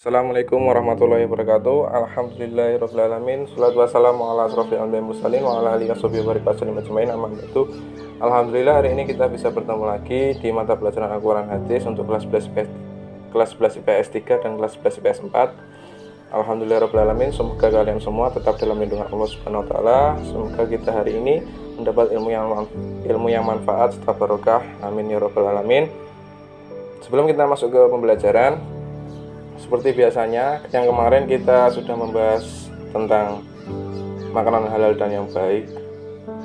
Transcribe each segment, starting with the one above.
Assalamualaikum warahmatullahi wabarakatuh. Alhamdulillahirrahmanirrahim. Salatu wassalamu ala asrofil anbiya'i mursalin wa ala alihi washabihi wa barakaatuh ajmain. Amma ba'du. Alhamdulillah, hari ini kita bisa bertemu lagi di mata pelajaran Al-Quran Hadis untuk kelas 11 IPS 3 dan kelas 11 IPS 4. Alhamdulillahirrahmanirrahim. Semoga kalian semua tetap dalam lindungan Allah Subhanahu wa taala. Semoga kita hari ini mendapat ilmu yang manfaat serta barokah. Amin ya rabbal alamin. Sebelum kita masuk ke pembelajaran, seperti biasanya, yang kemarin kita sudah membahas tentang makanan halal dan yang baik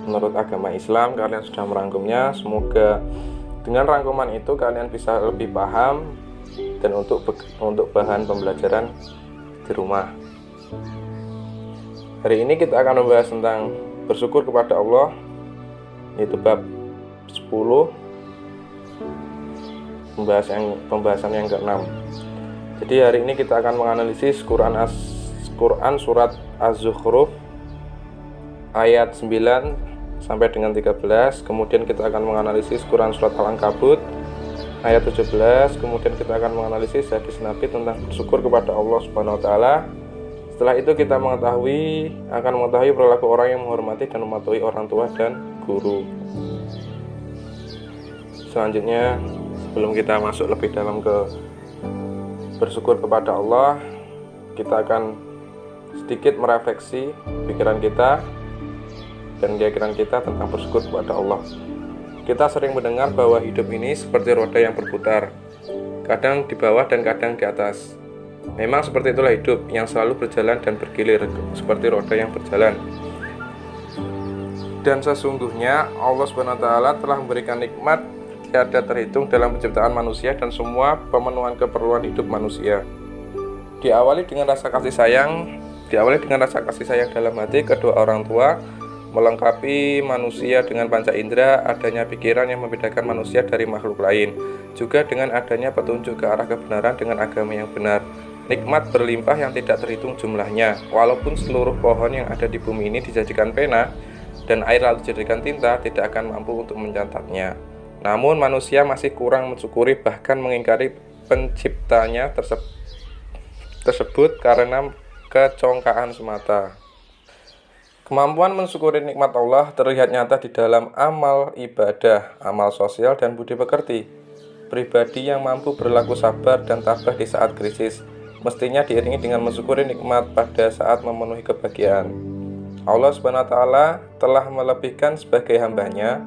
menurut agama Islam. Kalian sudah merangkumnya. Semoga dengan rangkuman itu kalian bisa lebih paham dan untuk bahan pembelajaran di rumah. Hari ini kita akan membahas tentang bersyukur kepada Allah, yaitu bab 10, pembahasan yang ke-6. Jadi hari ini kita akan menganalisis Quran surat Az-Zukhruf ayat 9 sampai dengan 13. Kemudian kita akan menganalisis Quran surat Al-Ankabut ayat 17. Kemudian kita akan menganalisis hadis Nabi tentang bersyukur kepada Allah Subhanahu wa taala. Setelah itu kita akan mengetahui perilaku orang yang menghormati dan mematuhi orang tua dan guru. Selanjutnya, sebelum kita masuk lebih dalam ke bersyukur kepada Allah, kita akan sedikit merefleksi pikiran kita dan keyakinan kita tentang bersyukur kepada Allah. Kita sering mendengar bahwa hidup ini seperti roda yang berputar, kadang di bawah dan kadang di atas. Memang seperti itulah hidup yang selalu berjalan dan bergilir seperti roda yang berjalan. Dan sesungguhnya Allah SWT telah memberikan nikmat tiada terhitung dalam penciptaan manusia dan semua pemenuhan keperluan hidup manusia. Diawali dengan rasa kasih sayang dalam hati kedua orang tua, melengkapi manusia dengan panca indera, adanya pikiran yang membedakan manusia dari makhluk lain, juga dengan adanya petunjuk ke arah kebenaran dengan agama yang benar. Nikmat berlimpah yang tidak terhitung jumlahnya. Walaupun seluruh pohon yang ada di bumi ini dijadikan pena dan air lalu dijadikan tinta, tidak akan mampu untuk mencatatnya. Namun manusia masih kurang mensyukuri, bahkan mengingkari penciptanya tersebut karena kecongkaan semata. Kemampuan mensyukuri nikmat Allah terlihat nyata di dalam amal ibadah, amal sosial, dan budi pekerti. Pribadi yang mampu berlaku sabar dan tabah di saat krisis mestinya diiringi dengan mensyukuri nikmat pada saat memenuhi kebahagiaan. Allah SWT telah melebihkan sebagai hambanya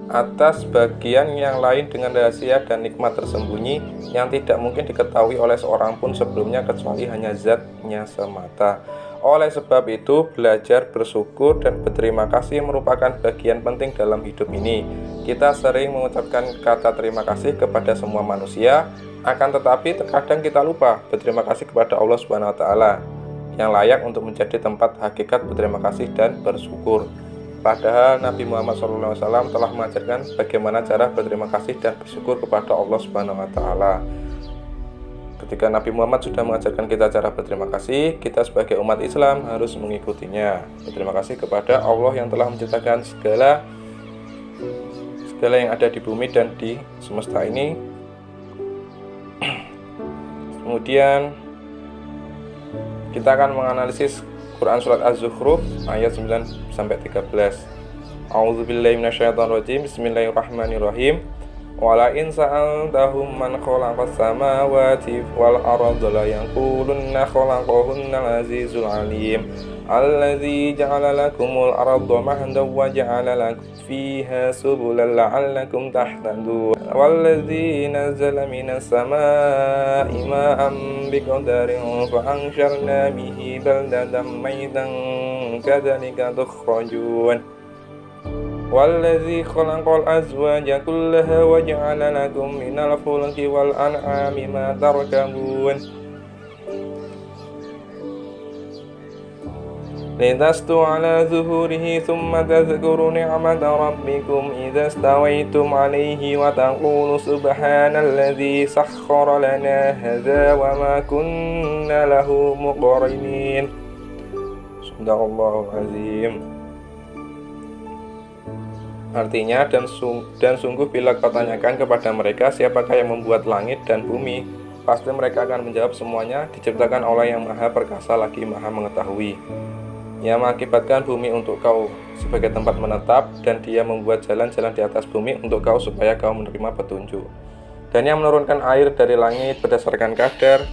atas bagian yang lain dengan rahasia dan nikmat tersembunyi yang tidak mungkin diketahui oleh seorang pun sebelumnya kecuali hanya zatnya semata. Oleh sebab itu, belajar bersyukur dan berterima kasih merupakan bagian penting dalam hidup ini. Kita sering mengucapkan kata terima kasih kepada semua manusia, akan tetapi terkadang kita lupa berterima kasih kepada Allah Subhanahu wa taala yang layak untuk menjadi tempat hakikat berterima kasih dan bersyukur. Padahal Nabi Muhammad SAW telah mengajarkan bagaimana cara berterima kasih dan bersyukur kepada Allah Subhanahu wa taala. Ketika Nabi Muhammad sudah mengajarkan kita cara berterima kasih, kita sebagai umat Islam harus mengikutinya. Berterima kasih kepada Allah yang telah menciptakan segala yang ada di bumi dan di semesta ini. Kemudian kita akan menganalisis Quran surat Az-Zukhruf ayat 9 sampai 13. A'udzubillahi minasyaitonirrajim. Bismillahirrahmanirrahim. Wala in sa'altahum man khalaqas samawati wal arda la yaqulunna khalaqahunna azizul alim. Allazi ja'ala lakumul arda mahdan wa ja'ala lakum fiha subulan la'allakum tahtadun. Wallazi nazzala minas samaa'i ma'an biqadarin fa ansharna bihi baldadan maytan kadzalika tukhrajun. Wallazi khalaqal azwaja kullaha wa ja'ala lakum minal fulki wal an'ami ma tarkabun. Litastu ala zuhurihi thumma tadhkuru ni'mata rabbikum idza stawaitum alaihi wa taqulu subhanalladzi sakhkhara lana hadza wa ma kunna lahu muqrinin. Subhanallahul azim. Artinya, dan sungguh bila kau tanyakan kepada mereka siapakah yang membuat langit dan bumi, Pasti mereka akan menjawab, semuanya diciptakan oleh Yang Maha Perkasa lagi Maha Mengetahui, yang mengakibatkan bumi untuk kau sebagai tempat menetap, dan Dia membuat jalan-jalan di atas bumi untuk kau supaya kau menerima petunjuk, dan yang menurunkan air dari langit berdasarkan kadar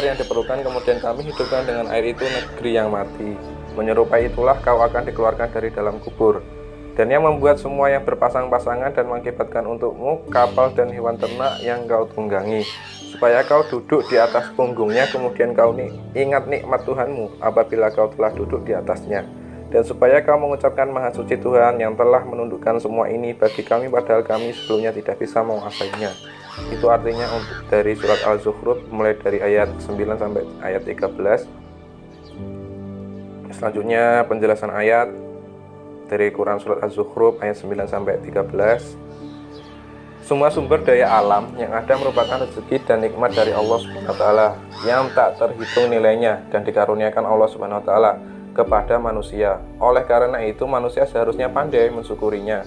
yang diperlukan, kemudian kami hidupkan dengan air itu negeri yang mati. Menyerupai itulah kau akan dikeluarkan dari dalam kubur, dan yang membuat semua yang berpasang-pasangan dan mengakibatkan untukmu kapal dan hewan ternak yang kau tunggangi, supaya kau duduk di atas punggungnya, kemudian kau ingat nikmat Tuhanmu apabila kau telah duduk di atasnya, dan supaya kau mengucapkan Maha Suci Tuhan yang telah menundukkan semua ini bagi kami, padahal kami sebelumnya tidak bisa menguasainya. Itu artinya untuk dari surat Al-Zukhruf mulai dari ayat 9 sampai ayat 13. Selanjutnya penjelasan ayat dari Quran surat Az-Zukhruf ayat 9 sampai 13. Semua sumber daya alam yang ada merupakan rezeki dan nikmat dari Allah Subhanahu wa taala yang tak terhitung nilainya dan dikaruniakan Allah Subhanahu wa taala kepada manusia. Oleh karena itu manusia seharusnya pandai mensyukurinya.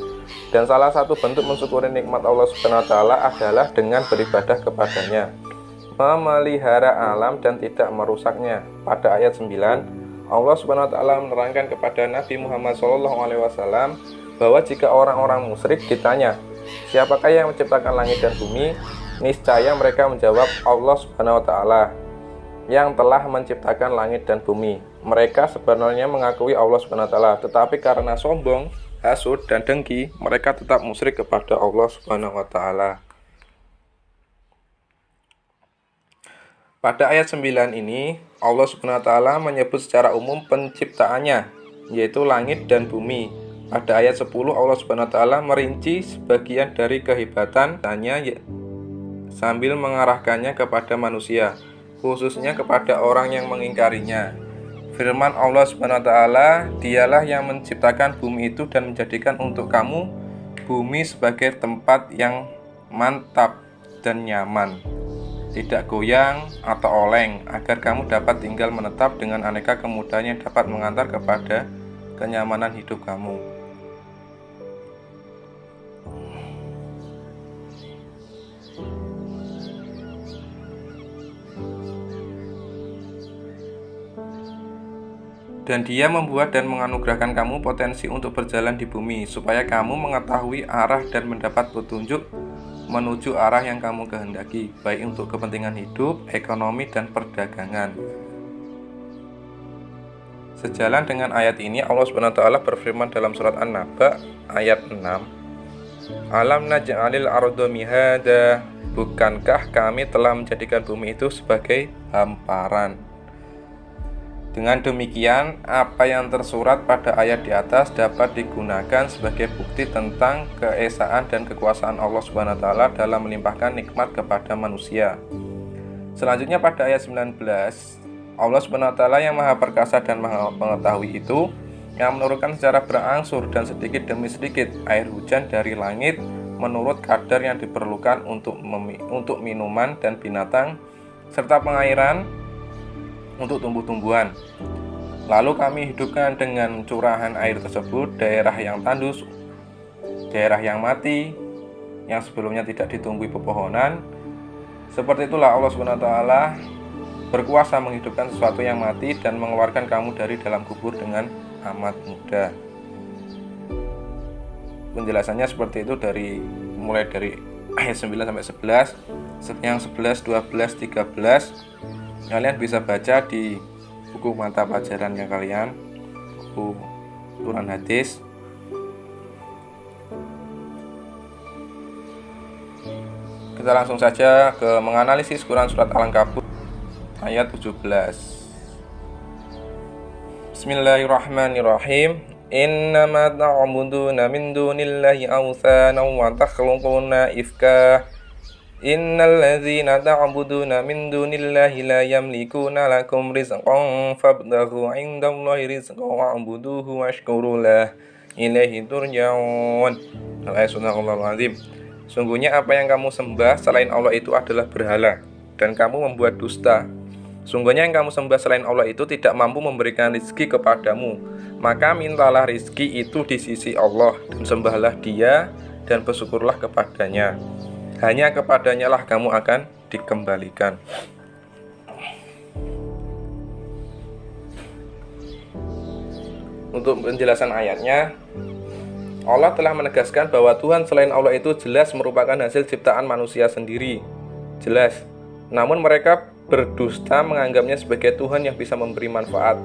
Dan salah satu bentuk mensyukuri nikmat Allah Subhanahu wa taala adalah dengan beribadah kepadanya, memelihara alam dan tidak merusaknya. Pada ayat 9, Allah Subhanahu wa taala menerangkan kepada Nabi Muhammad SAW bahwa jika orang-orang musyrik ditanya, siapakah yang menciptakan langit dan bumi? Niscaya mereka menjawab, Allah Subhanahu wa taala yang telah menciptakan langit dan bumi. Mereka sebenarnya mengakui Allah Subhanahu wa taala, tetapi karena sombong, hasud dan dengki, mereka tetap musyrik kepada Allah Subhanahu wa taala. Pada ayat 9 ini, Allah Subhanahu wa taala menyebut secara umum penciptaannya, yaitu langit dan bumi. Pada ayat 10, Allah Subhanahu wa taala merinci sebagian dari kehebatannya sambil mengarahkannya kepada manusia, khususnya kepada orang yang mengingkarinya. Firman Allah Subhanahu wa taala, Dialah yang menciptakan bumi itu dan menjadikan untuk kamu bumi sebagai tempat yang mantap dan nyaman, tidak goyang atau oleng, agar kamu dapat tinggal menetap dengan aneka kemudahan yang dapat mengantar kepada kenyamanan hidup kamu. Dan Dia membuat dan menganugerahkan kamu potensi untuk berjalan di bumi, supaya kamu mengetahui arah dan mendapat petunjuk menuju arah yang kamu kehendaki, baik untuk kepentingan hidup, ekonomi, dan perdagangan. Sejalan dengan ayat ini, Allah Subhanahu wa taala berfirman dalam surat An-Naba ayat 6, Alam naj'alil arda mihada, bukankah kami telah menjadikan bumi itu sebagai hamparan? Dengan demikian, apa yang tersurat pada ayat di atas dapat digunakan sebagai bukti tentang keesaan dan kekuasaan Allah Subhanahu wa taala dalam melimpahkan nikmat kepada manusia. Selanjutnya pada ayat 19, Allah Subhanahu wa taala yang Maha Perkasa dan Maha Mengetahui itu yang menurunkan secara berangsur dan sedikit demi sedikit air hujan dari langit menurut kadar yang diperlukan untuk minuman dan binatang, serta pengairan untuk tumbuh-tumbuhan. Lalu kami hidupkan dengan curahan air tersebut daerah yang tandus, daerah yang mati, yang sebelumnya tidak ditumbuhi pepohonan. Seperti itulah Allah Subhanahu wa taala berkuasa menghidupkan sesuatu yang mati dan mengeluarkan kamu dari dalam kubur dengan amat mudah. Penjelasannya seperti itu mulai dari ayat 9 sampai 11. Yang 11, 12, 13 kalian bisa baca di buku mata pelajarannya kalian, buku Quran Hadis. Kita langsung saja ke menganalisis Quran surat Al-Ankabut ayat 17. Bismillahirrahmanirrahim. Innama ta'buduna min dunillahi awthana wa takhluquna ifka. Innal ladzina ta'buduna min dunillahi la yamlikuna lakum rizqan fabtaghu 'indallahi rizqan wa'buduhu washkuru lah ilaihi turja'un. Al-Surahul Azim. Sungguhnya apa yang kamu sembah selain Allah itu adalah berhala, dan kamu membuat dusta. Sungguhnya yang kamu sembah selain Allah itu tidak mampu memberikan rizki kepadamu, maka mintalah rizki itu di sisi Allah, dan sembahlah Dia dan bersyukurlah kepadanya. Hanya kepadanya lah kamu akan dikembalikan. Untuk penjelasan ayatnya, Allah telah menegaskan bahwa Tuhan selain Allah itu jelas merupakan hasil ciptaan manusia sendiri. Jelas. Namun mereka berdusta menganggapnya sebagai Tuhan yang bisa memberi manfaat.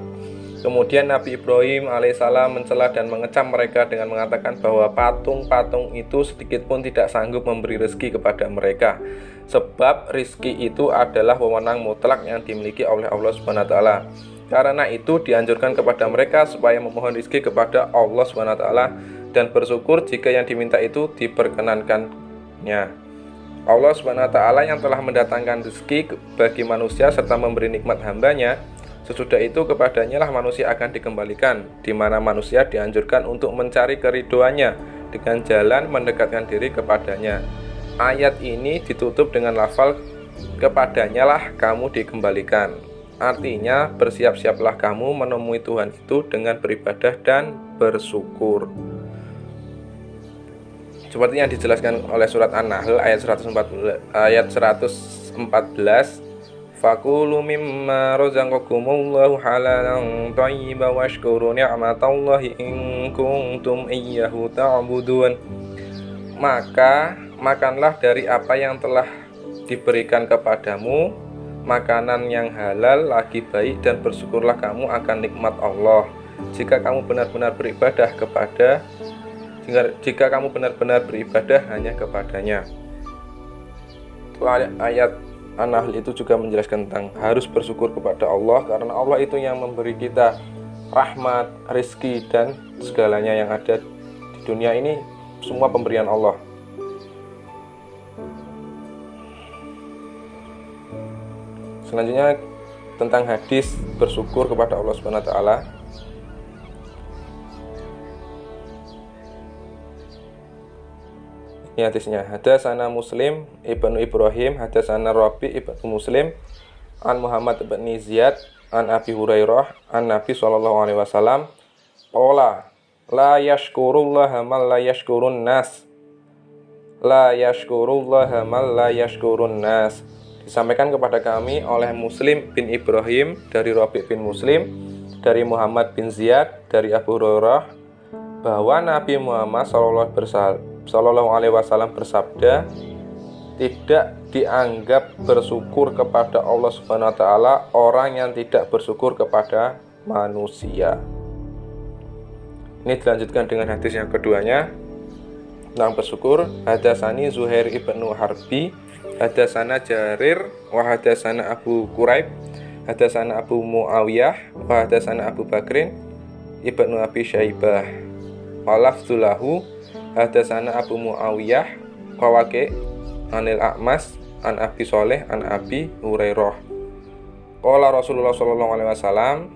Kemudian Nabi Ibrahim alaihissalam mencela dan mengecam mereka dengan mengatakan bahwa patung-patung itu sedikit pun tidak sanggup memberi rezeki kepada mereka. Sebab rezeki itu adalah wewenang mutlak yang dimiliki oleh Allah SWT. Karena itu dianjurkan kepada mereka supaya memohon rezeki kepada Allah SWT dan bersyukur jika yang diminta itu diperkenankannya. Allah SWT yang telah mendatangkan rezeki bagi manusia serta memberi nikmat hambanya, sesudah itu kepadanya lah manusia akan dikembalikan, di mana manusia dianjurkan untuk mencari keriduannya dengan jalan mendekatkan diri kepadanya. Ayat ini ditutup dengan lafal kepadanya lah kamu dikembalikan. Artinya bersiap-siaplah kamu menemui Tuhan itu dengan beribadah dan bersyukur. Seperti yang dijelaskan oleh surat An-Nahl ayat 114, Fakulu mimma razaqakumullahu halalan thayyiban washkuru ni'matallahi in kuntum iyyahu ta'budun. Maka makanlah dari apa yang telah diberikan kepadamu, makanan yang halal lagi baik, dan bersyukurlah kamu akan nikmat Allah jika kamu benar-benar beribadah hanya kepadanya. Itu ayat An-Nahl itu juga menjelaskan tentang harus bersyukur kepada Allah, karena Allah itu yang memberi kita rahmat, rezeki, dan segalanya yang ada di dunia ini semua pemberian Allah. Selanjutnya tentang hadis bersyukur kepada Allah Subhanahu wa taala. Ini hadisnya. Hadatsana Muslim ibnu Ibrahim, hadatsana Rabi ibnu Muslim, an Muhammad ibn Ziyad, an Abi Hurairah, an Nabi sallallahu alaihi wasallam, qala la yashkurullaha man la yashkurun nas. La yashkurullaha man la yashkurun nas. Disampaikan kepada kami oleh Muslim bin Ibrahim dari Rabi bin Muslim, dari Muhammad bin Ziyad, dari Abu Hurairah, bahwa Nabi Muhammad Sallallahu Alaihi Wasallam bersabda, tidak dianggap bersyukur kepada Allah Subhanahu Wa Taala orang yang tidak bersyukur kepada manusia. Ini dilanjutkan dengan hadis yang keduanya tentang bersyukur. Hadatsani Zuhair ibnu Harbi, hadatsana Jarir, wa hadatsana Abu Quraib, hadatsana Abu Muawiyah, wa hadatsana Abu Bakrin ibnu Abi Syaibah. Walafzulahu hadatsana Abu Muawiyah wa Waqi' anil A'mas an Abi Shalih an Abi Hurairah. Qala Rasulullah sallallahu alaihi wasallam,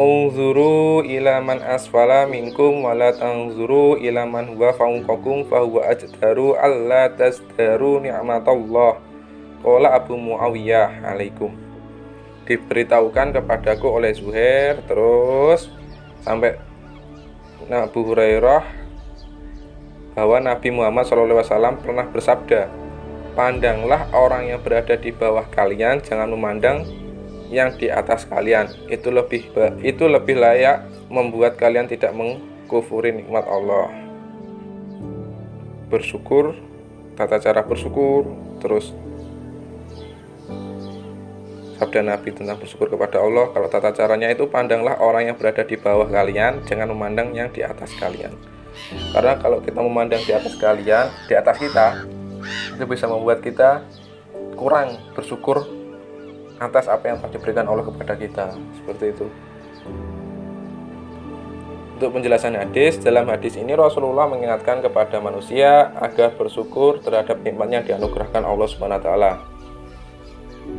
unzuru ila man asfala minkum wa la tanzuru ila man huwa fawqakum fa huwa ajdaru alla tasdaru ni'matallah. Qala Abu Muawiyah alaikum. Diberitahukan kepadaku oleh Zuhair, terus sampai Abu Hurairah, bahwa Nabi Muhammad SAW pernah bersabda, pandanglah orang yang berada di bawah kalian, jangan memandang yang di atas kalian. Itu lebih layak membuat kalian tidak mengkufuri nikmat Allah. Bersyukur, tata cara bersyukur, terus sabda Nabi tentang bersyukur kepada Allah. Kalau tata caranya itu, pandanglah orang yang berada di bawah kalian, jangan memandang yang di atas kalian. Karena kalau kita memandang di atas kalian, di atas kita, itu bisa membuat kita kurang bersyukur atas apa yang telah diberikan Allah kepada kita. Seperti itu. Untuk penjelasan hadis, dalam hadis ini Rasulullah mengingatkan kepada manusia agar bersyukur terhadap nikmat yang dianugerahkan Allah Subhanahu wa taala.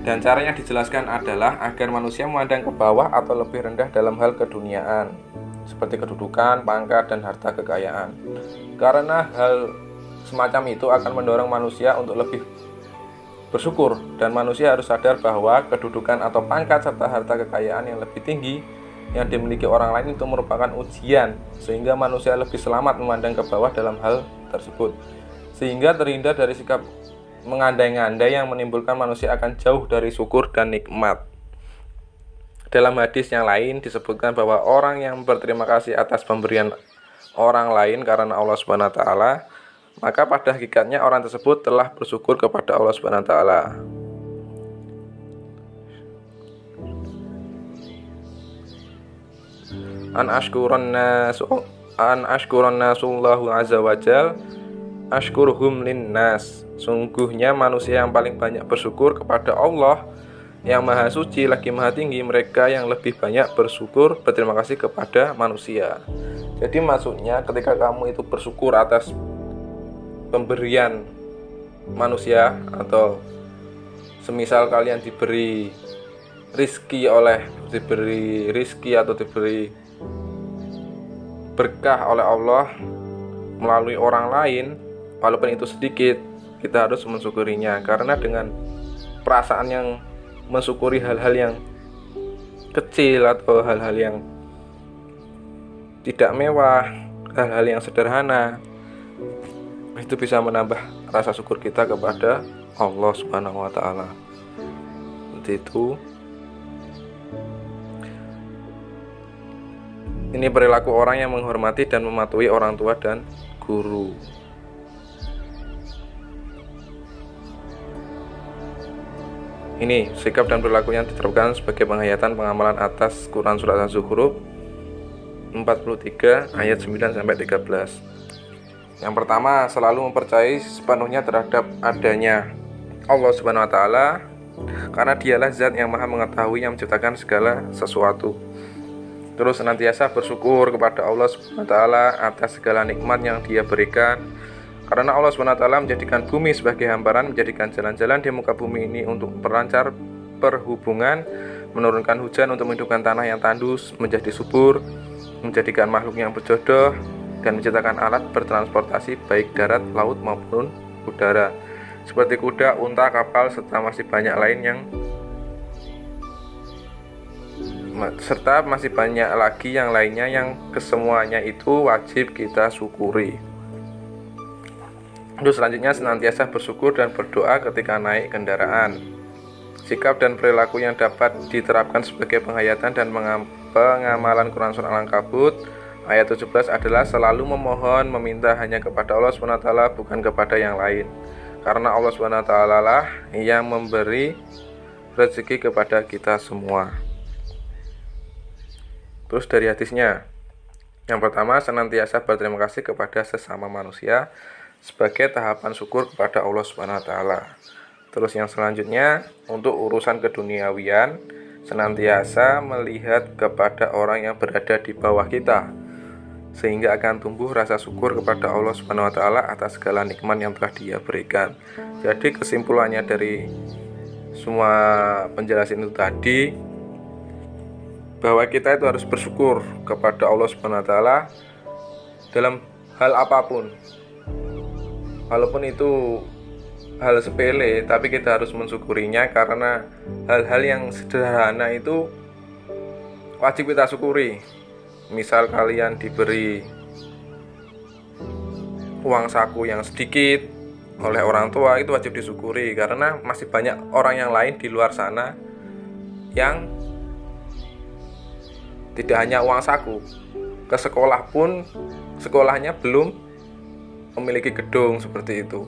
Dan caranya dijelaskan adalah agar manusia memandang ke bawah atau lebih rendah dalam hal keduniaan, seperti kedudukan, pangkat, dan harta kekayaan. Karena hal semacam itu akan mendorong manusia untuk lebih bersyukur, dan manusia harus sadar bahwa kedudukan atau pangkat serta harta kekayaan yang lebih tinggi yang dimiliki orang lain itu merupakan ujian, sehingga manusia lebih selamat memandang ke bawah dalam hal tersebut, sehingga terhindar dari sikap mengandai-ngandai yang menimbulkan manusia akan jauh dari syukur dan nikmat. Dalam hadis yang lain disebutkan bahwa orang yang berterima kasih atas pemberian orang lain karena Allah Subhanahu wa taala, maka pada hakikatnya orang tersebut telah bersyukur kepada Allah Subhanahu wa taala. An ashkuran nasullahu azza wajal ashkurhum linnas. Sungguhnya manusia yang paling banyak bersyukur kepada Allah yang maha suci lagi maha tinggi, mereka yang lebih banyak bersyukur berterima kasih kepada manusia. Jadi maksudnya ketika kamu itu bersyukur atas pemberian manusia, atau semisal kalian diberi rizki atau diberi berkah oleh Allah melalui orang lain, walaupun itu sedikit, kita harus mensyukurinya. Karena dengan perasaan yang mensyukuri hal-hal yang kecil atau hal-hal yang tidak mewah, hal-hal yang sederhana, itu bisa menambah rasa syukur kita kepada Allah Subhanahu wa taala. Seperti itu. Ini perilaku orang yang menghormati dan mematuhi orang tua dan guru. Ini sikap dan perilaku yang diterapkan sebagai penghayatan pengamalan atas Quran Surat Az-Zukhruf 43 ayat 9-13. Yang pertama, selalu mempercayai sepenuhnya terhadap adanya Allah Subhanahu wa taala, karena dialah zat yang maha mengetahui yang menciptakan segala sesuatu. Terus senantiasa bersyukur kepada Allah Subhanahu wa taala atas segala nikmat yang Dia berikan. Karena Allah Subhanahu wa taala menjadikan bumi sebagai hamparan, menjadikan jalan-jalan di muka bumi ini untuk memperlancar perhubungan, menurunkan hujan untuk menghidupkan tanah yang tandus menjadi subur, menjadikan makhluk yang berjodoh, dan menciptakan alat bertransportasi baik darat, laut maupun udara, seperti kuda, unta, kapal, serta masih banyak lagi yang lainnya yang kesemuanya itu wajib kita syukuri. Terus selanjutnya, senantiasa bersyukur dan berdoa ketika naik kendaraan. Sikap dan perilaku yang dapat diterapkan sebagai penghayatan dan pengamalan Quran Surah Al-Ankabut ayat 17 adalah selalu memohon, meminta hanya kepada Allah SWT, bukan kepada yang lain. Karena Allah SWT lah yang memberi rezeki kepada kita semua. Terus dari hadisnya, yang pertama, senantiasa berterima kasih kepada sesama manusia sebagai tahapan syukur kepada Allah SWT. Terus yang selanjutnya, untuk urusan keduniawian, senantiasa melihat kepada orang yang berada di bawah kita, sehingga akan tumbuh rasa syukur kepada Allah Subhanahu wa taala atas segala nikmat yang telah Dia berikan. Jadi kesimpulannya dari semua penjelasan itu tadi, bahwa kita itu harus bersyukur kepada Allah Subhanahu wa taala dalam hal apapun. Walaupun itu hal sepele, tapi kita harus mensyukurinya, karena hal-hal yang sederhana itu wajib kita syukuri. Misal kalian diberi uang saku yang sedikit oleh orang tua, itu wajib disyukuri, karena masih banyak orang yang lain di luar sana yang tidak hanya uang saku, ke sekolah pun sekolahnya belum memiliki gedung seperti itu.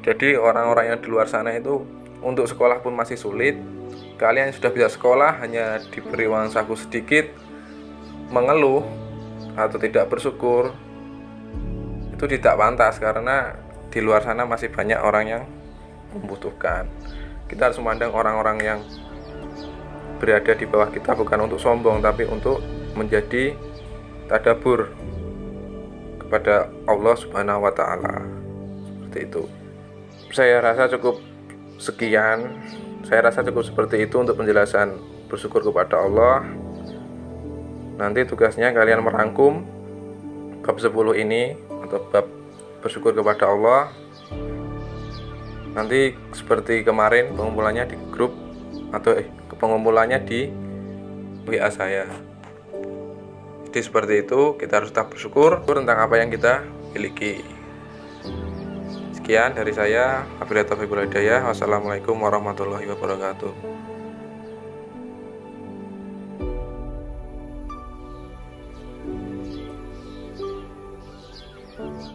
Jadi orang-orang yang di luar sana itu untuk sekolah pun masih sulit. Kalian yang sudah bisa sekolah hanya diberi uang saku sedikit, mengeluh atau tidak bersyukur, itu tidak pantas, karena di luar sana masih banyak orang yang membutuhkan. Kita harus memandang orang-orang yang berada di bawah kita bukan untuk sombong, tapi untuk menjadi tadabbur kepada Allah Subhanahu wa taala. Seperti itu. Saya rasa cukup sekian. Saya rasa cukup seperti itu untuk penjelasan bersyukur kepada Allah. Nanti tugasnya kalian merangkum bab 10 ini, atau bab bersyukur kepada Allah. Nanti seperti kemarin pengumpulannya di grup, atau pengumpulannya di WA saya. Jadi seperti itu, kita harus tetap bersyukur tentang apa yang kita miliki. Sekian dari saya, Wabillahi taufiq wal hidayah. Wassalamualaikum warahmatullahi wabarakatuh.